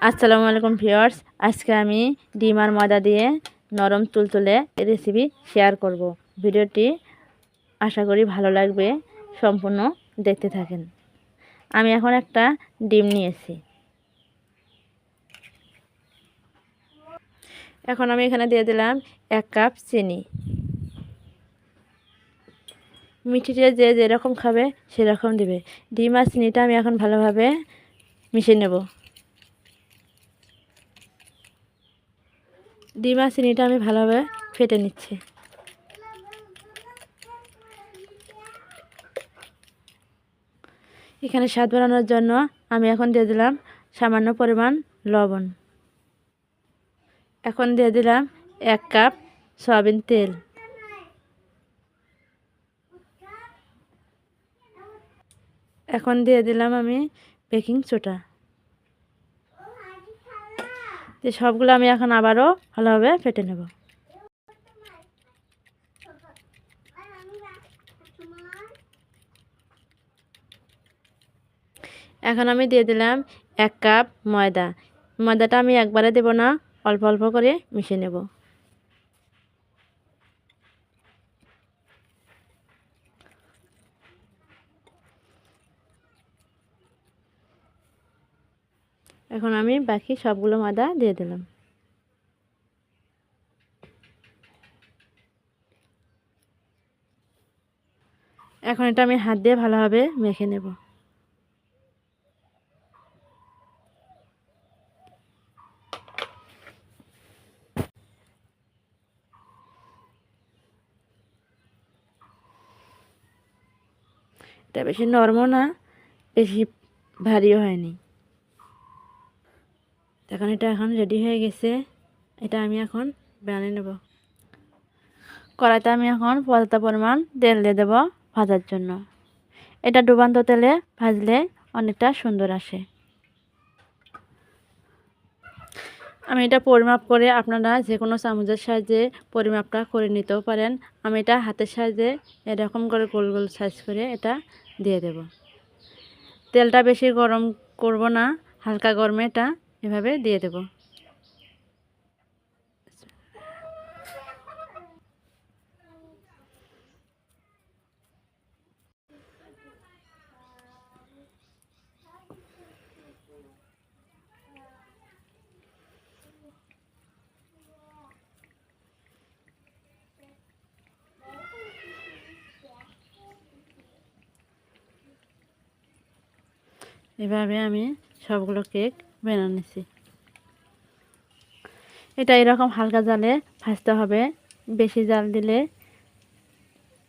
আসসালামু আলাইকুম ভিউয়ার্স, আজকে আমি ডিম আর ময়দা দিয়ে নরম তুলতুলে রেসিপি শেয়ার করব। ভিডিওটি আশা করি ভালো লাগবে, সম্পূর্ণ দেখতে থাকেন। আমি এখন একটা ডিম নিয়েছি। এখন আমি এখানে দিয়ে দিলাম 1 কাপ চিনি। মিষ্টিটা যে যেরকম খাবে সেরকম দিবে। ডিম আর চিনিটা আমি এখন ভালোভাবে মিশিয়ে নেব। ডিম আর চিনিটা আমি ভালোভাবে ফেটে নিচ্ছি। এখানে স্বাদ বাড়ানোর জন্য আমি এখন দিয়ে দিলাম সামান্য পরিমাণ লবণ। এখন দিয়ে দিলাম 1 কাপ সয়াবিন তেল। এখন দিয়ে দিলাম আমি বেকিং সোডা। সবগুলো আমি এখন আবারও ভালোভাবে ফেটে নেব। এখন আমি দিয়ে দিলাম 1 কাপ ময়দা। ময়দাটা আমি একবারে দেব না, অল্প অল্প করে মিশিয়ে নেব। এখন আমি বাকি সবগুলো ময়দা দিয়ে দিলাম। এখন এটা আমি হাত দিয়ে ভালোভাবে মেখে নেব। এটা বেশি নরমও না, বেশি ভারীও হয়নি। এটা এখন রেডি হয়ে গেছে। এটা আমি এখন বানিয়ে নেব। কড়াইতে আমি এখন পর্যাপ্ত পরিমাণ তেল দিয়ে দেবো ভাজার জন্য। এটা ডুবান্ত তেলে ভাজলে অনেকটা সুন্দর আসে। আমি এটা পরিমাপ করে, আপনারা যে কোনো চামচের সাহায্যে পরিমাপটা করে নিতেও পারেন। আমি এটা হাতের সাহায্যে এরকম করে গোল গোল সাইজ করে এটা দিয়ে দেব। তেলটা বেশি গরম করব না, হালকা গরমে এটা এভাবে দিয়ে দেব। এভাবে আমি সবগুলো কেক বানিয়ে নিয়েছি। এটা এরকম হালকা জালে ভাজতে হবে। বেশি জাল দিলে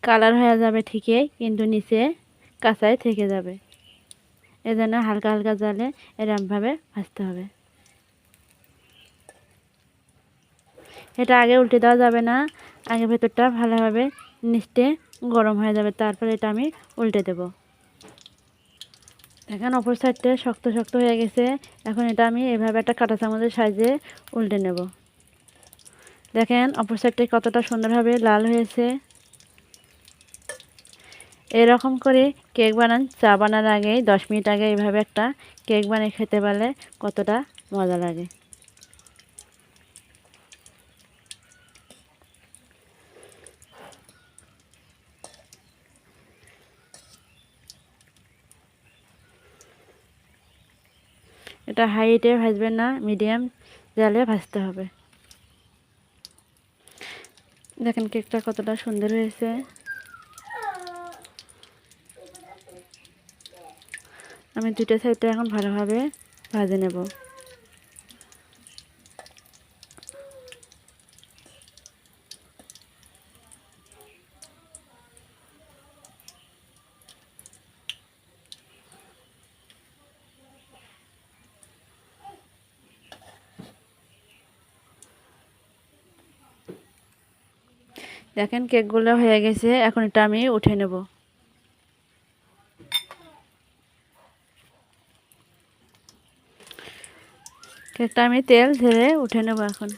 কালার হয়ে যাবে ঠিকই, কিন্তু নিচে কাঁচাই থেকে যাবে। এজন্য হালকা হালকা জালে এরকমভাবে ভাজতে হবে। এটা আগে উল্টে দেওয়া যাবে না, আগে ভেতরটা ভালোভাবে নিচে গরম হয়ে যাবে, তারপরে এটা আমি উল্টে দেব। দেখেন অপর সাইডটা শক্ত শক্ত হয়ে গেছে। এখন এটা আমি এভাবে একটা কাঁটা চামচের সাহায্যে উল্টে নেব। দেখেন অপর সাইডটা কতটা সুন্দরভাবে লাল হয়েছে। এরকম করে কেক বানান। চা বানার আগে 10 মিনিট আগে এইভাবে একটা কেক বানিয়ে খেতে পারলে কতটা মজা লাগে। এটা হাই হিটে ভাজবেন না, মিডিয়াম জালে ভাজতে হবে। দেখেন কেকটা কতটা সুন্দর হয়েছে। আমি দুটো সাইডটা এখন ভালোভাবে ভাজে নেব। দেখেন কেকগুলো হয়ে গেছে। এখন এটা আমি উঠে নেব। কেকটা আমি তেল ঝেড়ে উঠে নেব এখন।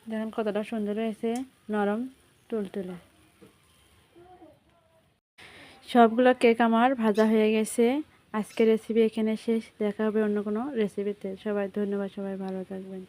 দেখেন কতটা সুন্দর হয়েছে, নরম তুলতুলে। সবগুলো কেক আমার ভাজা হয়ে গেছে। আজকের রেসিপি এখানে শেষ। দেখা হবে অন্য কোনো রেসিপিতে। সবাই ধন্যবাদ, সবাই ভালো থাকবেন।